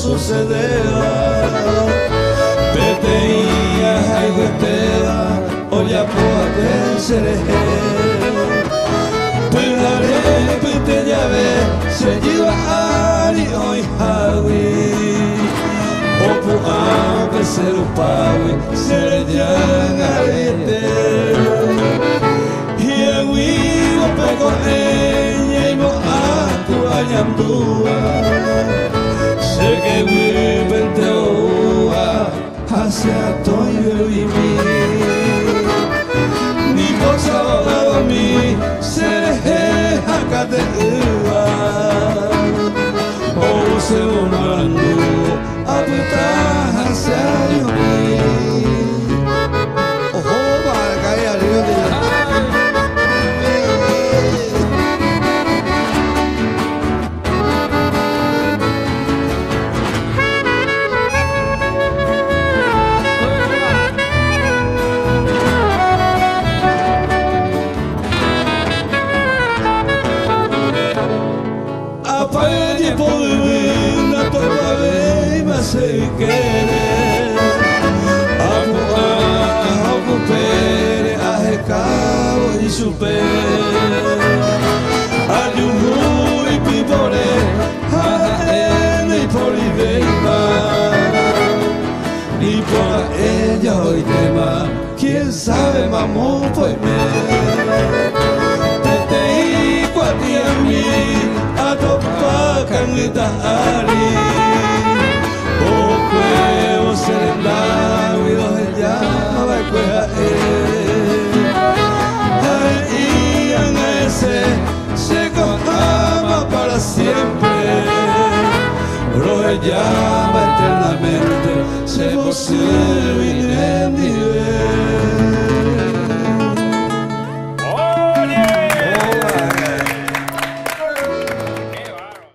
sucedea. Peteia, Haiguetea, olha poa penserehe. Pehare, Peteyave, Sejiva Ari, oi Hawi. Opu Ape, Serupawi, Serejan Ariete. Hiawi, Opeko Eña, Imo Aku Anyamdua. Sekewi Penteoa, Hacia Toyo y mi. Ni cosa o mi, Sereje Hakateua. O se umandu, Aputa Hacia Yomi. Ojo, para caer arriba de la. Apague por vivir, na tua vez, mas sei querer. Algo pere, arrecabo e supere. Alho e pipore, haena e poliveima. E por ella hoy tema, quien sabe mamón foi me. Tetei quatiami. Atopakan itahari o kweo serendawi o hejama kwea ahí en ese se ama para siempre lo llama eternamente se posible en nivel.